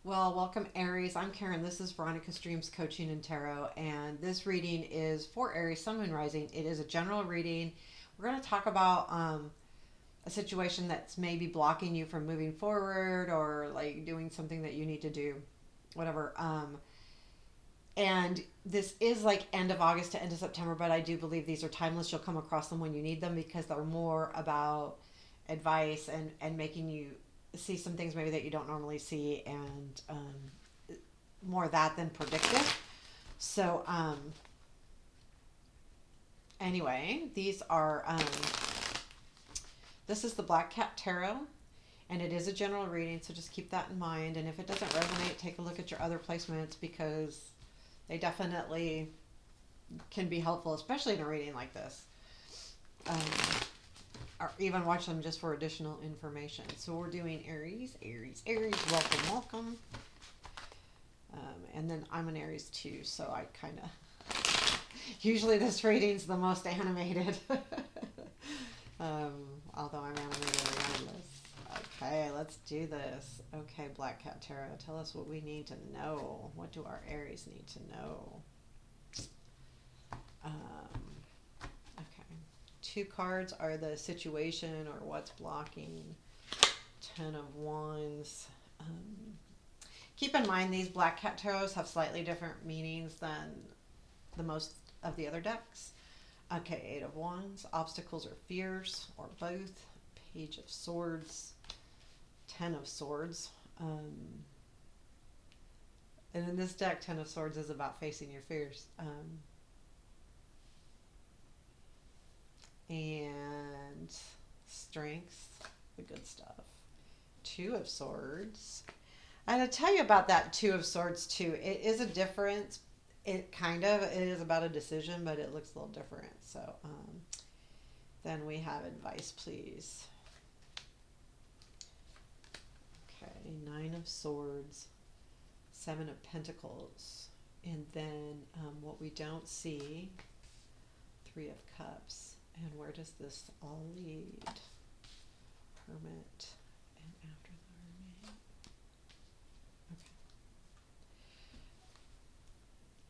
Well, welcome Aries. I'm Karen. This is Veronica Streams Coaching and Tarot, and this reading is for Aries Sun Moon Rising. It is a general reading. We're going to talk about a situation that's maybe blocking you from moving forward or like doing something that you need to do, whatever. And this is like end of August to end of September, but I do believe these are timeless. You'll come across them when you need them because they're more about advice and making you see some things maybe that you don't normally see, and more of that than predictive. So, anyway, this is the Black Cat Tarot, and it is a general reading, so just keep that in mind. And if it doesn't resonate, take a look at your other placements because they definitely can be helpful, especially in a reading like this. Um, or even watch them just for additional information. So we're doing Aries, Aries, Aries. Welcome, welcome. And then I'm an Aries too, so I kind of usually this reading's the most animated. um, Although I'm animated regardless. Okay, let's do this. Okay, Black Cat Tarot, tell us what we need to know. What do our Aries need to know? Okay. Two cards are the situation or what's blocking. Ten of Wands. Keep in mind these Black Cat Tarots have slightly different meanings than the most of the other decks. Okay, Eight of Wands. Obstacles or fears or both. Page of Swords. Ten of Swords. And in this deck, Ten of Swords is about facing your fears. And strength, the good stuff. Two of Swords. And to tell you about that Two of Swords too, it is a difference. It is about a decision, but it looks a little different. So then we have advice, please. Okay, Nine of Swords, Seven of Pentacles, and then what we don't see, Three of Cups. And where does this all lead? Hermit, and after the Hermit.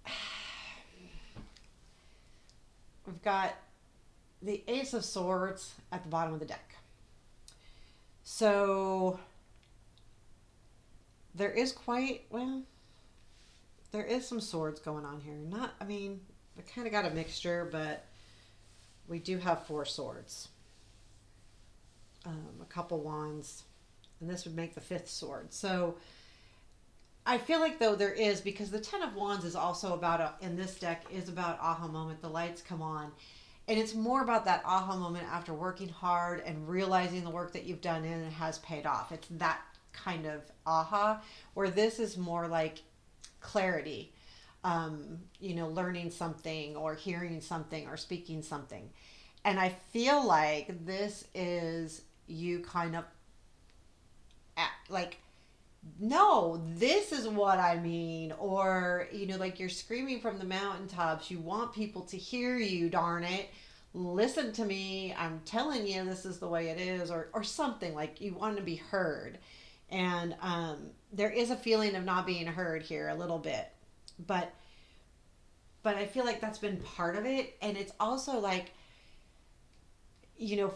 Okay. We've got the Ace of Swords at the bottom of the deck. So there is there is some swords going on here. I kind of got a mixture, but we do have four swords, a couple wands, and this would make the fifth sword. So I feel like though there is, because the Ten of Wands is also in this deck is about aha moment. The lights come on, and it's more about that aha moment after working hard and realizing the work that you've done and it has paid off. It's that kind of aha, where this is more like clarity. Learning something or hearing something or speaking something. And I feel like this is you kind of like, no, this is what I mean. Or, like you're screaming from the mountaintops. You want people to hear you, darn it. Listen to me. I'm telling you this is the way it is. Or something like you want to be heard. And there is a feeling of not being heard here a little bit. But I feel like that's been part of it. And it's also like,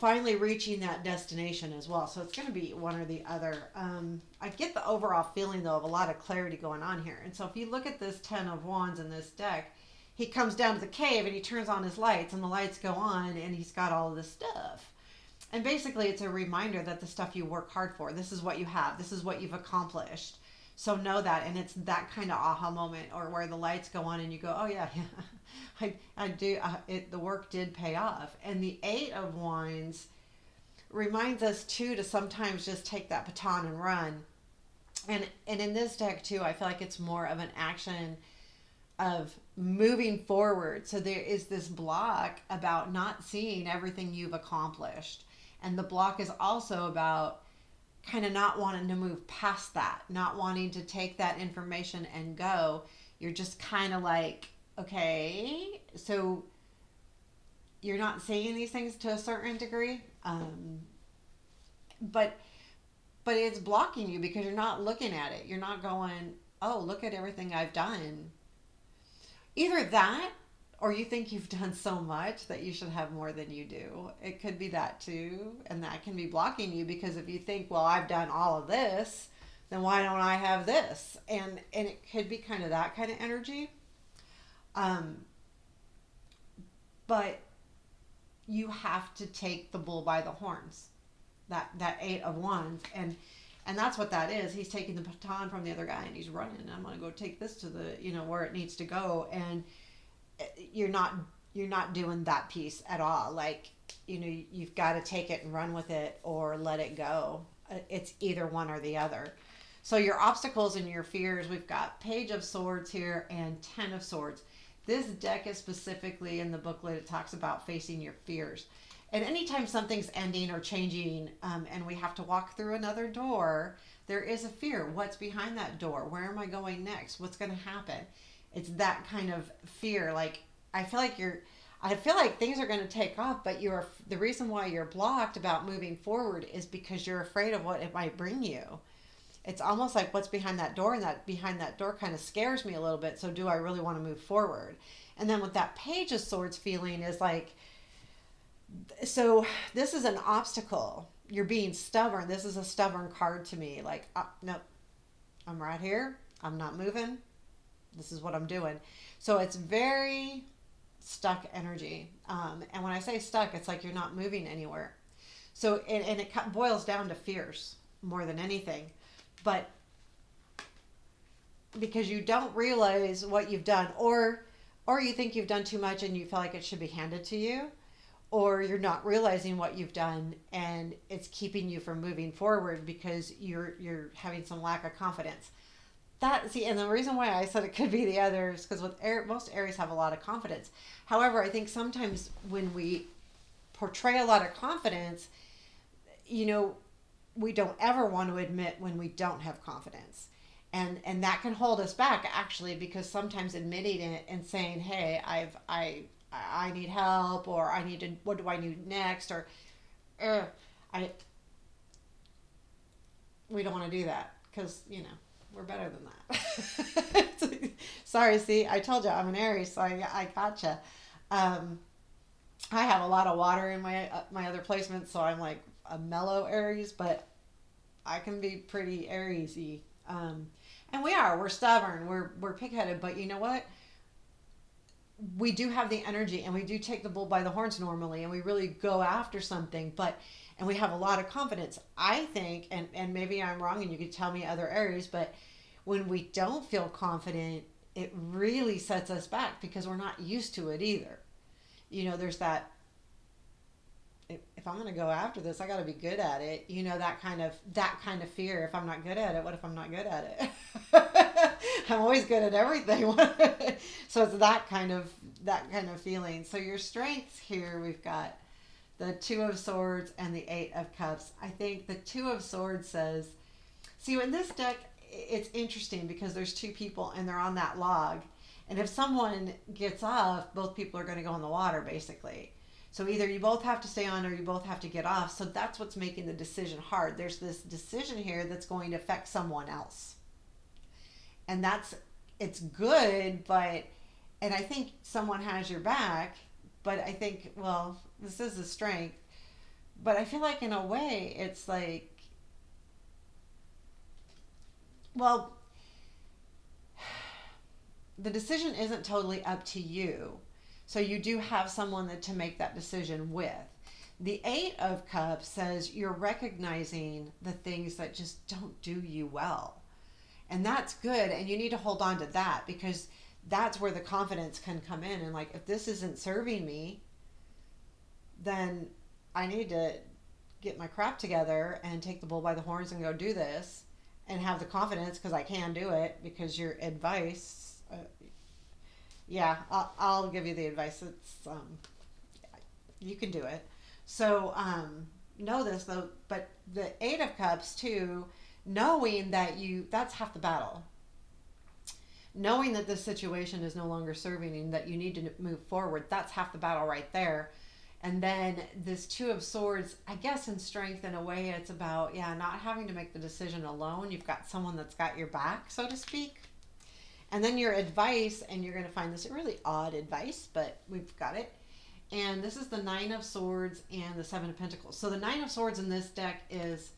finally reaching that destination as well. So it's going to be one or the other. I get the overall feeling, though, of a lot of clarity going on here. And so if you look at this Ten of Wands in this deck, he comes down to the cave and he turns on his lights, and the lights go on, and he's got all of this stuff. And basically, it's a reminder that the stuff you work hard for, this is what you have, this is what you've accomplished. So know that, and it's that kind of aha moment, or where the lights go on and you go, oh yeah, yeah, I do. The work did pay off. And the Eight of Wands reminds us too to sometimes just take that baton and run. And in this deck too, I feel like it's more of an action of moving forward. So there is this block about not seeing everything you've accomplished, and the block is also about kind of not wanting to move past that, not wanting to take that information and go. You're just kind of like, okay, so you're not saying these things to a certain degree. But but it's blocking you because you're not looking at it. You're not going, oh, look at everything I've done. Either that, or you think you've done so much that you should have more than you do. It could be that too, and that can be blocking you because if you think, well, I've done all of this, then why don't I have this? And it could be kind of that kind of energy. Um, but you have to take the bull by the horns. That eight of wands, and that's what that is. He's taking the baton from the other guy and he's running. I'm going to go take this to the, where it needs to go. And you're not you're not doing that piece at all. Like, you've got to take it and run with it or let it go. It's either one or the other. So your obstacles and your fears, we've got Page of Swords here and Ten of Swords. This deck is specifically in the booklet. It talks about facing your fears. And anytime something's ending or changing, and we have to walk through another door, there is a fear. What's behind that door? Where am I going next? What's going to happen? It's that kind of fear. Like, I feel like things are going to take off, but the reason why you're blocked about moving forward is because you're afraid of what it might bring you. It's almost like what's behind that door, and that behind that door kind of scares me a little bit. So do I really want to move forward? And then with that Page of Swords feeling is like, so this is an obstacle. You're being stubborn. This is a stubborn card to me. Like, nope, I'm right here. I'm not moving. This is what I'm doing. So it's very stuck energy. And when I say stuck, it's like you're not moving anywhere. So, and it boils down to fears more than anything. But because you don't realize what you've done, or you think you've done too much and you feel like it should be handed to you, or you're not realizing what you've done and it's keeping you from moving forward because you're having some lack of confidence. And the reason why I said it could be the others, because most Aries have a lot of confidence. However, I think sometimes when we portray a lot of confidence, we don't ever want to admit when we don't have confidence. And that can hold us back, actually, because sometimes admitting it and saying, hey, I need help, or what do I need next, or we don't want to do that because, we're better than that. Sorry, see, I told you I'm an Aries, so I gotcha. I have a lot of water in my other placements, so I'm like a mellow Aries, but I can be pretty Aries-y. And we're stubborn, we're pig-headed, but you know what? We do have the energy, and we do take the bull by the horns normally, and we really go after something, and we have a lot of confidence. I think, and maybe I'm wrong, and you could tell me other Aries, but when we don't feel confident, it really sets us back because we're not used to it either. There's that, if I'm going to go after this, I got to be good at it. That kind of fear. If I'm not good at it, what if I'm not good at it? I'm always good at everything. So it's that kind of feeling. So your strengths here, we've got the Two of Swords and the Eight of Cups. I think the Two of Swords says, see, in this deck, it's interesting because there's two people and they're on that log. And if someone gets off, both people are going to go in the water, basically. So either you both have to stay on or you both have to get off. So that's what's making the decision hard. There's this decision here that's going to affect someone else. And it's good, and I think someone has your back, but I think, well, this is a strength. But I feel like in a way, it's like, well, the decision isn't totally up to you. So you do have someone to make that decision with. The Eight of Cups says you're recognizing the things that just don't do you well. And that's good. And you need to hold on to that because that's where the confidence can come in. And like, if this isn't serving me, then I need to get my crap together and take the bull by the horns and go do this and have the confidence because I can do it because your advice, yeah, I'll give you the advice. It's, you can do it. So, know this though, but the Eight of Cups too, knowing that that's half the battle. Knowing that this situation is no longer serving and that you need to move forward, that's half the battle right there. And then this Two of Swords, I guess in strength, in a way, it's about, yeah, not having to make the decision alone. You've got someone that's got your back, so to speak. And then your advice, and you're going to find this really odd advice, but we've got it. And this is the Nine of Swords and the Seven of Pentacles. So the Nine of Swords in this deck is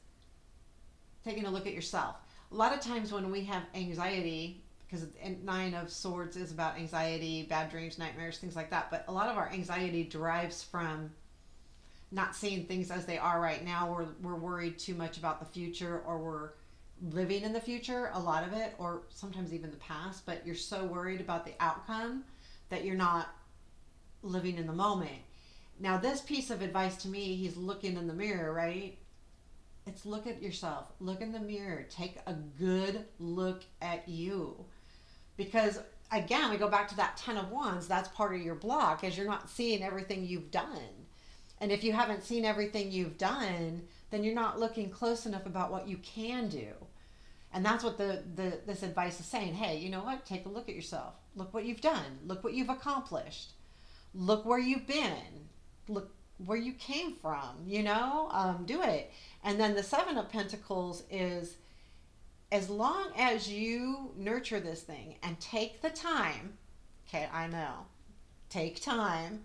taking a look at yourself. A lot of times when we have anxiety, because Nine of Swords is about anxiety, bad dreams, nightmares, things like that. But a lot of our anxiety derives from not seeing things as they are right now. We're worried too much about the future, or we're living in the future, a lot of it, or sometimes even the past. But you're so worried about the outcome that you're not living in the moment. Now, this piece of advice to me, he's looking in the mirror, right? It's look at yourself. Look in the mirror. Take a good look at you. Because again, we go back to that 10 of Wands. That's part of your block, is you're not seeing everything you've done. And if you haven't seen everything you've done, then you're not looking close enough about what you can do. And that's what this advice is saying. Hey, you know what? Take a look at yourself. Look what you've done. Look what you've accomplished. Look where you've been. Look where you came from, do it. And then the Seven of Pentacles is, as long as you nurture this thing and take the time, okay, I know, take time.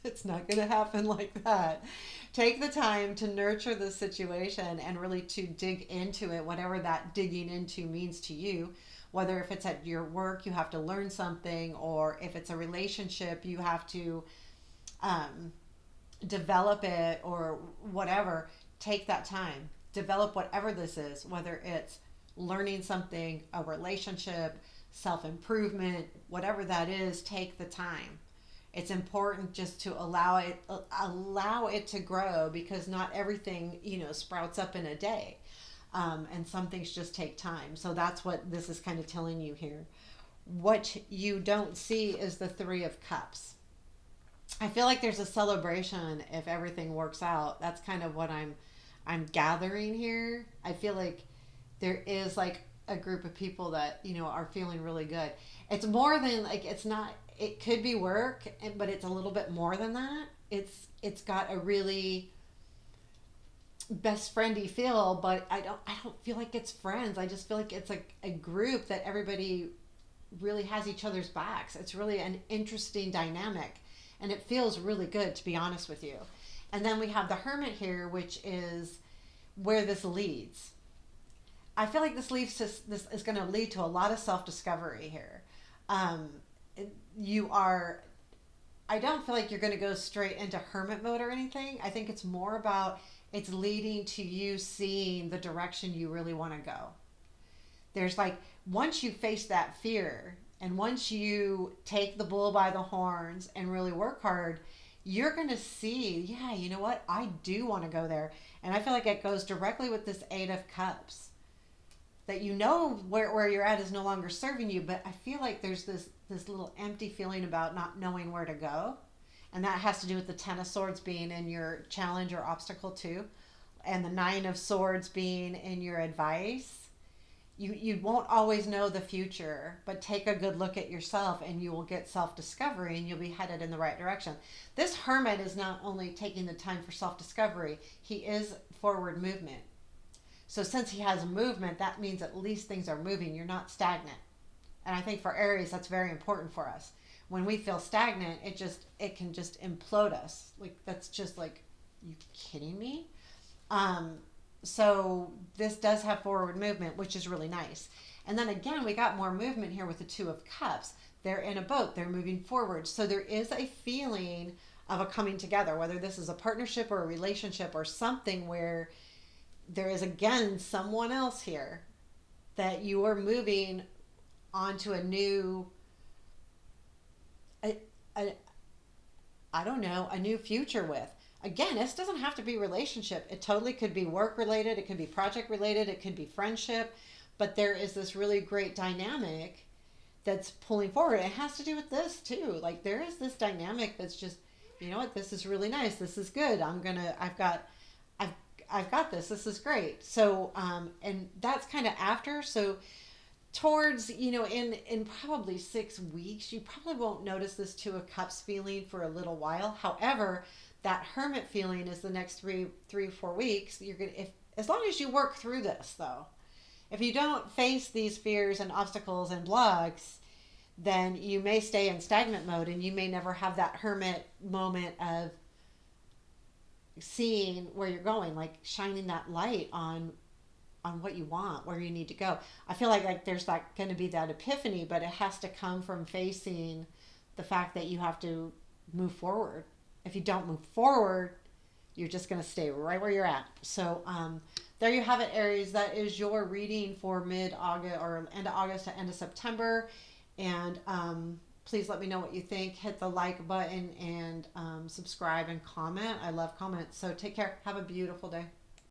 It's not going to happen like that. Take the time to nurture the situation and really to dig into it, whatever that digging into means to you. Whether if it's at your work, you have to learn something, or if it's a relationship, you have to develop it, or whatever. Take that time. Develop whatever this is, whether it's learning something, a relationship, self-improvement, whatever that is. Take the time. It's important just to allow it to grow, because not everything sprouts up in a day, and some things just take time. So that's what this is kind of telling you here. What you don't see is the Three of Cups. I feel like there's a celebration if everything works out. That's kind of what I'm gathering here. I feel like there is like a group of people that are feeling really good. It's more than like, it's not, it could be work, but it's a little bit more than that. It's got a really best friendy feel, but I don't feel like it's friends. I just feel like it's like a group that everybody really has each other's backs. It's really an interesting dynamic, and it feels really good, to be honest with you. And then we have the Hermit here, which is where this leads. I feel like this is going to lead to a lot of self-discovery here. I don't feel like you're going to go straight into hermit mode or anything. I think it's more about, it's leading to you seeing the direction you really want to go. There's like, once you face that fear, and once you take the bull by the horns and really work hard, you're going to see, yeah, you know what? I do want to go there. And I feel like it goes directly with this Eight of Cups. That where you're at is no longer serving you, but I feel like there's this little empty feeling about not knowing where to go. And that has to do with the Ten of Swords being in your challenge or obstacle too. And the Nine of Swords being in your advice. You won't always know the future, but take a good look at yourself and you will get self-discovery, and you'll be headed in the right direction. This Hermit is not only taking the time for self-discovery, he is forward movement. So since he has movement, that means at least things are moving. You're not stagnant. And I think for Aries, that's very important for us. When we feel stagnant, it can just implode us. Like, that's just like, you kidding me? So this does have forward movement, which is really nice. And then again, we got more movement here with the Two of Cups. They're in a boat. They're moving forward. So there is a feeling of a coming together, whether this is a partnership or a relationship or something where there is, again, someone else here that you are moving onto a new, I don't know, a new future with. Again, this doesn't have to be relationship. It totally could be work related. It could be project related. It could be friendship. But there is this really great dynamic that's pulling forward. It has to do with this too. Like, there is this dynamic that's just, you know what, this is really nice. This is good. I've got this. This is great. So, and that's kind of after. So towards, in probably 6 weeks, you probably won't notice this Two of Cups feeling for a little while. However, that hermit feeling is the next 4 weeks. You're gonna, if as long as you work through this though, if you don't face these fears and obstacles and blocks, then you may stay in stagnant mode and you may never have that hermit moment of seeing where you're going, like shining that light on what you want, where you need to go. I feel like there's like going to be that epiphany, but it has to come from facing the fact that you have to move forward. If you don't move forward, you're just going to stay right where you're at. So there you have it, Aries. That is your reading for mid August or end of August to end of September. And please let me know what you think. Hit the like button and subscribe and comment. I love comments. So take care. Have a beautiful day.